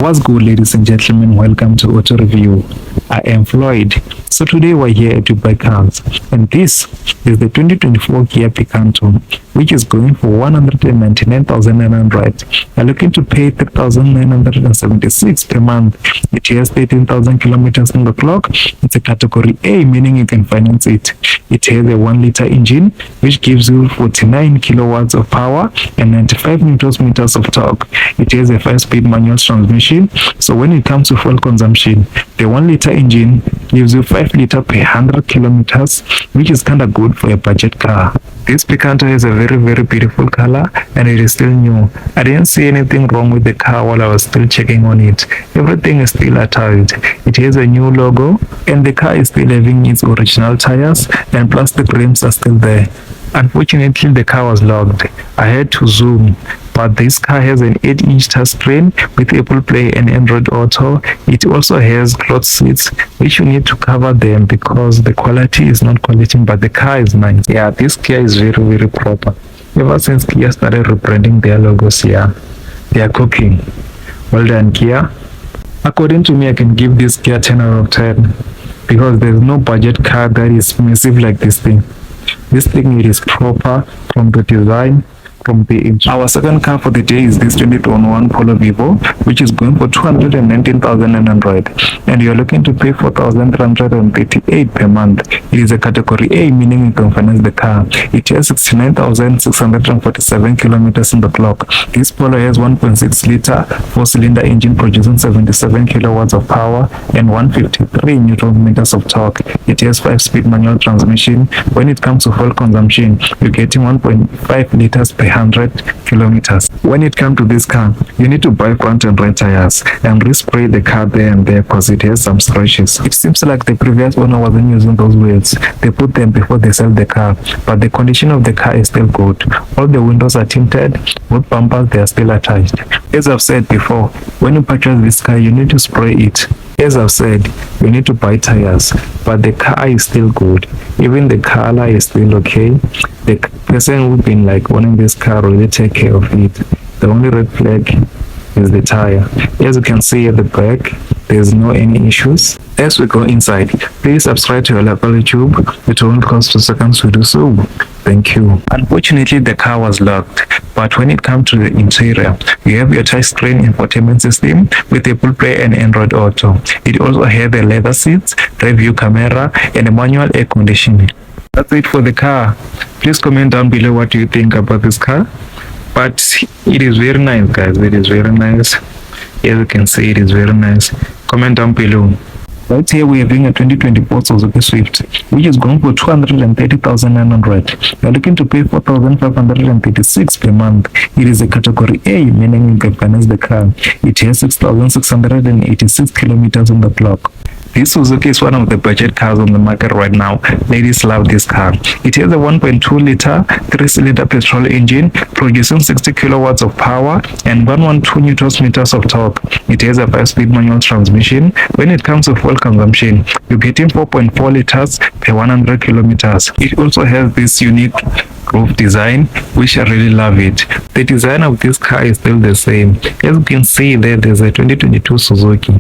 What's good, ladies and gentlemen? Welcome to Auto Review. I am Floyd. So today we're here at webuycars, and this is the 2024 Kia Picanto, which is going for 199,900. You're looking to pay 3,976 per month. It has 13,000 kilometers on the clock. It's a category A, meaning you can finance it. It has a 1-liter engine, which gives you 49 kilowatts of power and 95 newton meters of torque. It has a 5-speed manual transmission. So when it comes to fuel consumption, the 1-liter engine gives you 5 liters per 100 kilometers, which is kind of good for a budget car. This Picanto has a very beautiful color, and it is still new. I didn't see anything wrong with the car while I was still checking on it. Everything is still attached. It has a new logo, and the car is still having its original tires, and plastic rims are still there. Unfortunately, the car was locked. I had to zoom, but this car has an 8-inch touchscreen with Apple Play and Android Auto. It also has cloth seats, which you need to cover them because the quality is not quality, but the car is nice. Yeah, this Kia is very proper. Ever since Kia started rebranding their logos here, they are cooking. Well done, Kia. According to me, I can give this Kia 10 out of 10 because there's no budget car that is massive like this thing. This thing, it is proper from the design, from the engine. Our second car for the day is this 2021 Polo Vivo, which is going for 219,900, and you're looking to pay 4,338 per month. It is a category A, meaning you can finance the car. It has 69,647 kilometers on the clock. This Polo has 1.6 liter 4-cylinder engine producing 77 kilowatts of power and 153 newton meters of torque. It has 5-speed manual transmission. When it comes to fuel consumption, you're getting 1.5 liters per 100 kilometers. When it comes to this car, you need to buy front and rear tires and respray the car there and there because it has some scratches. It seems like the previous owner wasn't using those wheels. They put them before they sell the car, but the condition of the car is still good. All the windows are tinted, both bumpers, they are still attached. As I've said before, when you purchase this car, you need to spray it. As I've said, you need to buy tires, but the car is still good. Even the color is still okay. The person who's been owning this car really take care of it. The only red flag is the tire. As you can see at the back, there's no any issues. As we go inside, please subscribe to our local YouTube. It won't cost 2 seconds to do so. Thank you. Unfortunately, the car was locked, but when it comes to the interior, you have your touchscreen infotainment system with Apple Play and Android Auto. It also has the leather seats, rear view camera, and a manual air conditioning. That's it for the car. Please comment down below what you think about this car. But it is very nice, guys. It is very nice. As you can see, it is very nice. Comment down below. Right here we are having a 2024 Suzuki Swift, which is going for 230,900. You're looking to pay 4,536 per month. It is a category A, meaning you can finance the car. It has 6,686 kilometers on the clock. This Suzuki is one of the budget cars on the market right now. Ladies love this car. It has a 1.2 liter 3-cylinder petrol engine producing 60 kilowatts of power and 112 newton meters of torque. It has a 5-speed manual transmission. When it comes to fuel consumption, you're getting 4.4 liters per 100 kilometers. It also has this unique roof design, which I really love it. The design of this car is still the same. As you can see there, there's a 2022 Suzuki.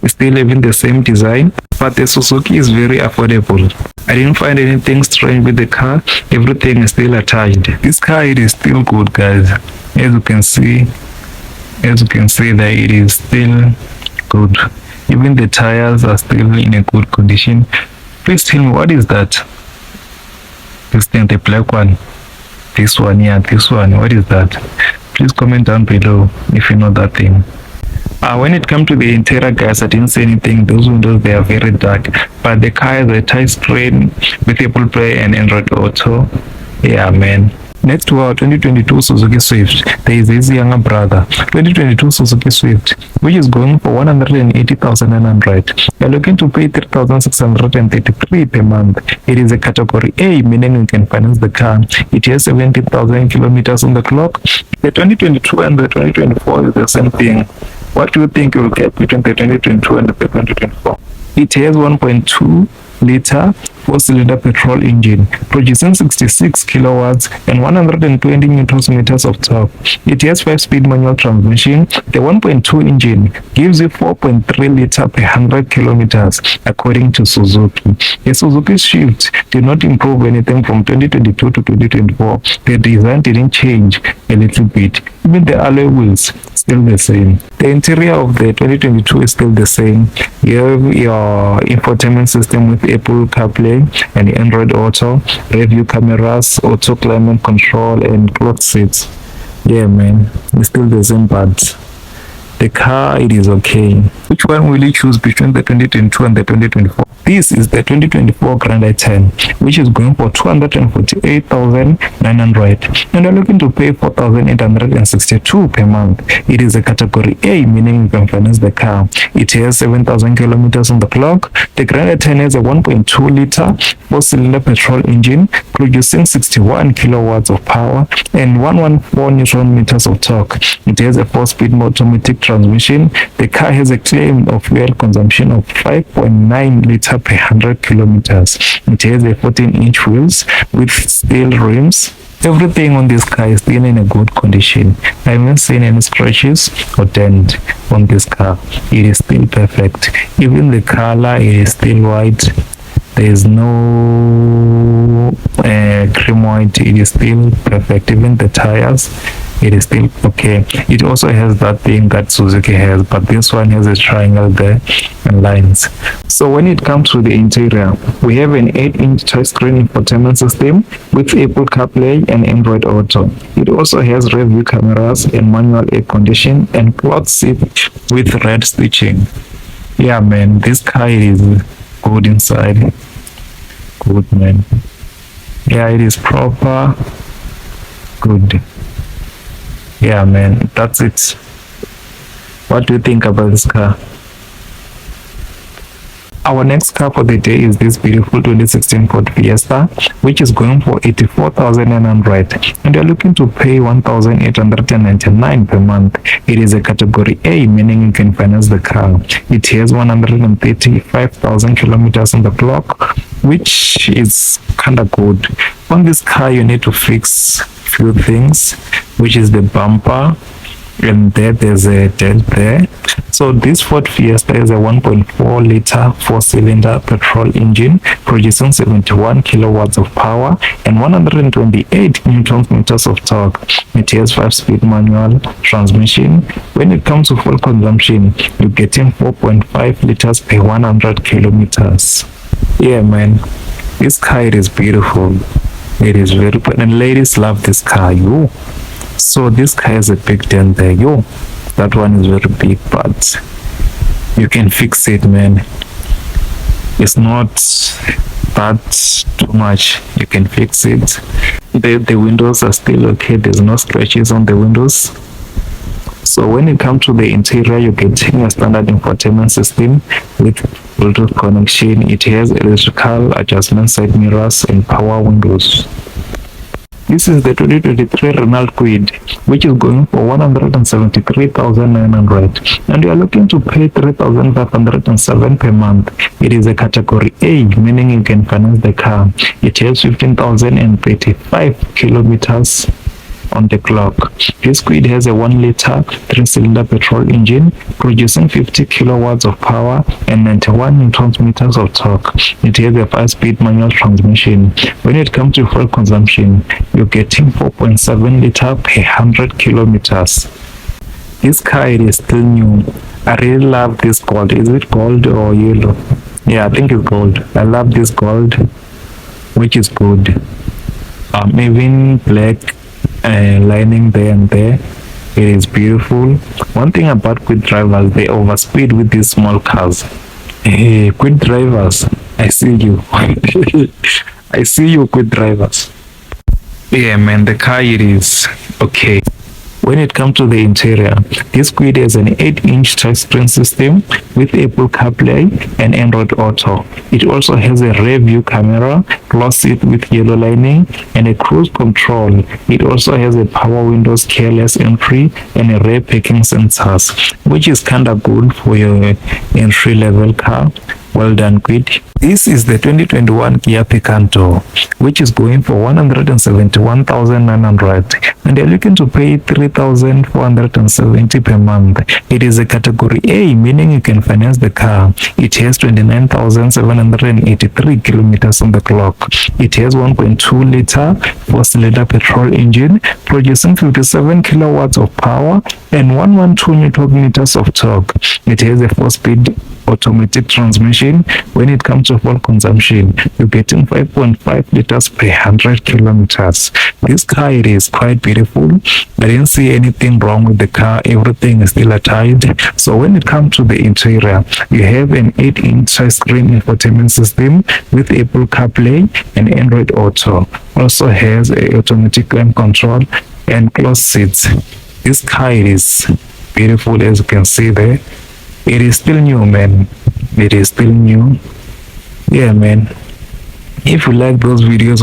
It's still having the same design, but the Suzuki is very affordable. I didn't find anything strange with the car. Everything is still attached. This car, it is still good, guys. As you can see that it is still good. Even the tires are still in a good condition. Please tell me, what is that? This thing, the black one. This one, yeah, this one. What is that? Please comment down below if you know that thing. When it comes to the interior, guys, I didn't see anything. Those windows, they are very dark, but the car has a touchscreen with Apple Play and Android Auto. Yeah, man. Next to our 2022 Suzuki Swift, there is his younger brother, 2022 Suzuki Swift, which is going for 180,900. You're looking to pay 3,633 per month. It is a category A, meaning you can finance the car. It has 70,000 kilometers on the clock. The 2022 and the 2024 is the same thing. What do you think you'll get between the 2022 and the 2024? It has 1.2 liter four-cylinder petrol engine, producing 66 kilowatts and 120 newton meters of torque. It has 5-speed manual transmission. The 1.2 engine gives you 4.3 liter per 100 kilometers, according to Suzuki. The Suzuki Swift did not improve anything from 2022 to 2024. The design didn't change a little bit. Even the alloy wheels still the same. The interior of the 2022 is still the same. You have your infotainment system with Apple CarPlay and Android Auto, rear view cameras, auto climate control, and cloth seats. Yeah, man, it's still the same, but the car, it is okay. Which one will you choose between the 2022 and the 2024? This is the 2024 Grand i10, which is going for 248,900, and you're looking to pay 4,862 per month. It is a category A, meaning you can finance the car. It has 7,000 kilometers on the clock. The Grand i10 has a 1.2 liter four-cylinder petrol engine, producing 61 kilowatts of power and 114 newton meters of torque. It has a 4-speed automatic transmission. The car has a claim of fuel consumption of 5.9 liter per 100 kilometers. It has a 14-inch wheels with steel rims. Everything on this car is still in a good condition. I haven't seen any scratches or dent on this car. It is still perfect. Even the color is still white. There is no cream white. It is still perfect. Even the tires, it is still okay. It also has that thing that Suzuki has, but this one has a triangle there and lines. So when it comes to the interior, we have an 8-inch touchscreen infotainment system with Apple CarPlay and Android Auto. It also has rear view cameras and manual air conditioning and cloth seat with red stitching. Yeah, man, this car is good inside. Good, man. Yeah, it is proper. Good. Yeah, man, that's it. What do you think about this car? Our next car for the day is this beautiful 2016 Ford Fiesta, which is going for 84,900, and you're looking to pay 1,899 per month. It is a category A, meaning you can finance the car. It has 135,000 kilometers on the clock, which is kind of good. On this car, you need to fix few things, which is the bumper, and there's a dent there. So this Ford Fiesta is a 1.4 liter four-cylinder petrol engine, producing 71 kilowatts of power and 128 newton meters of torque. It has 5-speed manual transmission. When it comes to fuel consumption, you're getting 4.5 liters per 100 kilometers. Yeah, man, this car, it is beautiful. It is very good, and ladies love this car, yo. So this car has a big dent there, yo. That one is very big, but you can fix it, man. It's not that too much. You can fix it. The windows are still okay. There's no scratches on the windows. So when it comes to the interior, you can take a standard infotainment system with Bluetooth connection. It has electrical adjustment side mirrors and power windows. This is the 2023 Renault Kwid, which is going for 173,900, and you are looking to pay 3,507 per month. It is a category A, meaning you can finance the car. It has 15,035 kilometers on the clock. This Kwid has a 1 liter 3-cylinder petrol engine, producing 50 kilowatts of power and 91 newton meters of torque. It has a 5-speed manual transmission. When it comes to fuel consumption, you're getting 4.7 liter per 100 kilometers. This car, it is still new. I really love this gold. Is it gold or yellow? Yeah, I think it's gold. I love this gold, which is good. Even black lining there and there. It is beautiful. One thing about quick drivers, they overspeed with these small cars. Hey, quick drivers, I see you. I see you, quick drivers. Yeah, man, the car, it is okay. When it comes to the interior, this Kwid has an 8-inch touchscreen system with Apple CarPlay and Android Auto. It also has a rear view camera, cloth seat with yellow lining, and a cruise control. It also has a power windows keyless entry and a rear parking sensors, which is kind of good for your entry-level car. Well done, Kwid. This is the 2021 Kia Picanto, which is going for 171,900, and you're looking to pay 3,470 per month. It is a category A, meaning you can finance the car. It has 29,783 kilometers on the clock. It has 1.2 liter 4-cylinder petrol engine producing 57 kilowatts of power and 112 newton meters of torque. It has a 4-speed automatic transmission. When it comes to fuel consumption, you're getting 5.5 liters per 100 kilometers. This car, it is quite beautiful. I didn't see anything wrong with the car. Everything is still tight. So when it comes to the interior, you have an 8-inch touchscreen infotainment system with Apple CarPlay and Android Auto. Also has a automatic climate control and cloth seats. This car, it is beautiful, as you can see there. It is still new, man. It is still new. Yeah, man. If you like those videos,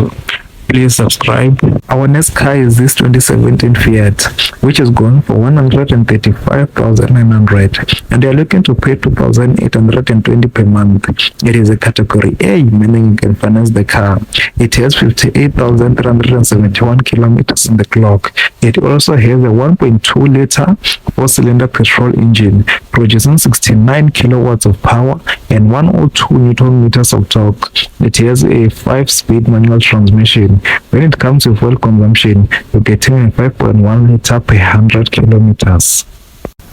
please subscribe. Our next car is this 2017 Fiat, which is going for 135,900, and they are looking to pay 2,820 per month. It is a category A, meaning you can finance the car. It has 58,371 kilometers on the clock. It also has a 1.2 liter 4-cylinder petrol engine producing 69 kilowatts of power and 102 newton meters of torque. It has a 5-speed manual transmission. When it comes to fuel consumption, you're getting a 5.1 liter per 100 kilometers.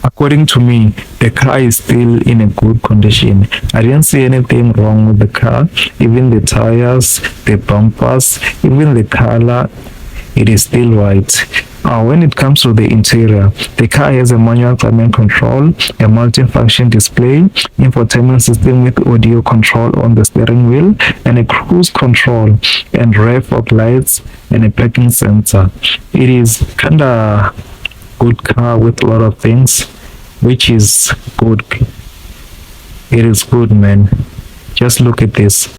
According to me, the car is still in a good condition. I didn't see anything wrong with the car. Even the tires, the bumpers, even the color, it is still white. When it comes to the interior, the car has a manual climate control, a multi-function display, infotainment system with audio control on the steering wheel, and a cruise control, and rear fog lights, and a parking sensor. It is kinda good car with a lot of things, which is good. It is good, man. Just look at this.